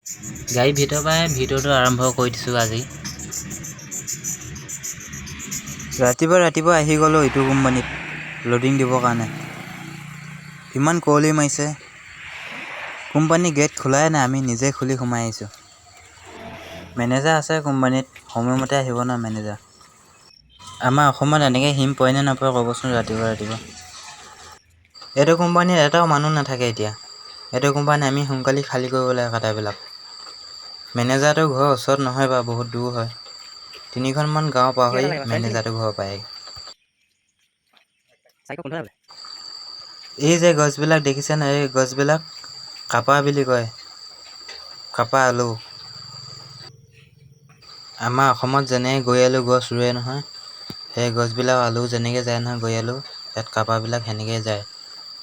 গাড়ী ভিতৰৰ পৰাই ভিডিঅ'টো আৰম্ভ কৰি দিছোঁ আজি। ৰাতিপুৱা আহি গ'লোঁ ইটো কোম্পানীত লোডিং দিবৰ কাৰণে। ইমান কুঁৱলী মাৰিছে, কোম্পানী গেট খোলাই নাই, আমি নিজে খুলি সোমাই আহিছোঁ। মেনেজাৰ আছে কোম্পানীত, সময়মতে আহিব ন মেনেজাৰ। আমাৰ অসমত এনেকৈ হিম পৰে নে নপৰে ক'বচোন ৰাতিপুৱা। এইটো কোম্পানীত এটাও মানুহ নাথাকে এতিয়া। এইটো কোম্পানী আমি সোনকালে খালী কৰিব লাগে কাটাবিলাক। মেনেজাৰটো ঘৰৰ ওচৰত নহয় বাৰু, বহুত দূৰ হয়। 3খনমান গাঁও পাৰ হৈ মেনেজাৰটো ঘৰ পায়। এই যে গছবিলাক দেখিছে নাই, এই গছবিলাক কাপা বুলি কয়, কাপা আলু। আমাৰ অসমত যেনে গৈ আলু গছ ৰুৱে নহয়, সেই গছবিলাক আলু যেনেকৈ যায় নহয় গৈ আলু, ইয়াত কাপাবিলাক সেনেকৈ যায়।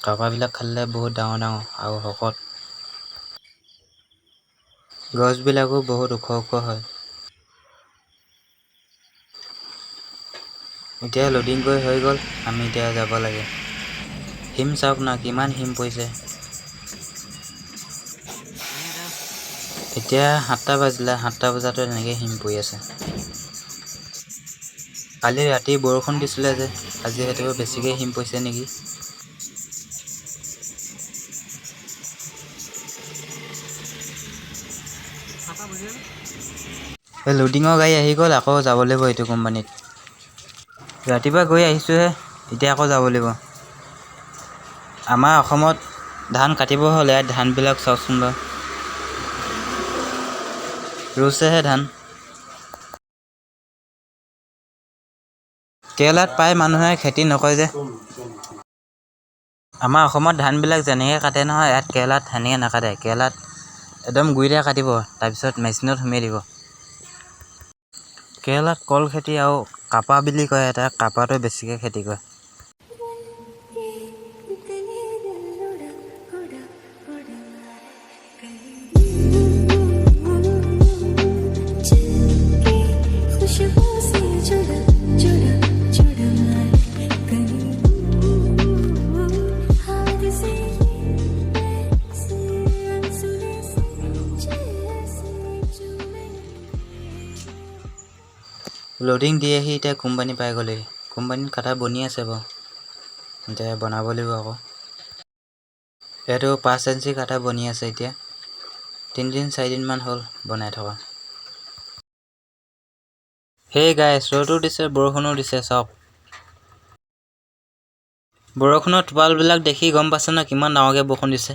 কাপাবিলাক খালে বহুত ডাঙৰ আৰু শকত। গছবিলাকো বহুত ওখ হয়। এতিয়া লোডিং কৰি হৈ গ'ল, আমি এতিয়া যাব লাগে। হিম চাওক না কিমান হিম পৰিছে। এতিয়া 7টা বাজিলে, 7টা বজাতো এনেকৈ হিম পৰি আছে। কালি ৰাতি বৰষুণ দিছিলে যে, আজি সেইটো বেছিকৈ হিম পৰিছে নেকি। এই লোডিঙৰ গাড়ী আহি গ'ল, আকৌ যাব লাগিব এইটো কোম্পানীত। ৰাতিপুৱা গৈ আহিছোঁহে, এতিয়া আকৌ যাব লাগিব। আমাৰ অসমত ধান কাটিব হ'ল, ইয়াত ধানবিলাক চাওকচোন বাৰু, ৰুইছেহে ধান। কেৰেলাত প্ৰায় মানুহে খেতি নকৰে যে। আমাৰ অসমত ধানবিলাক যেনেকৈ কাটে নহয়, ইয়াত কেৰেলাত সেনেকৈ নাকাটে। কেৰেলাত একদম গুৰিতে কাটিব, তাৰপিছত মেচিনত সুমিয়াই দিব। কেৰেলাত কল খেতি আৰু কাপা বুলি কয়, এটা কাপাটো বেছিকৈ খেতি কৰে। লোডিং দি আহি এতিয়া কোম্পানী পাই গ'লেই। কোম্পানীত কাটা বনি আছে বাৰু, এতিয়া বনাব লাগিব আকৌ। এইটো 5 ইঞ্চি কাটা বনি আছে এতিয়া, 3-4দিনমান হ'ল বনাই থকা। সেই গাইছ, ৰ'দো দিছে বৰষুণো দিছে চাওক। বৰষুণৰ টোপালবিলাক দেখি গম পাইছে ন কিমান ডাঙৰকৈ বৰষুণ দিছে।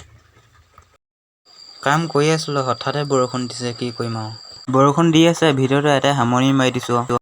কাম কৰি আছিলোঁ, হঠাতে বৰষুণ দিছে, কি কৰিম আৰু। বৰষুণ দি আছে, ভিডিঅ'টো ইয়াতে সামৰণি মাৰি দিছোঁ।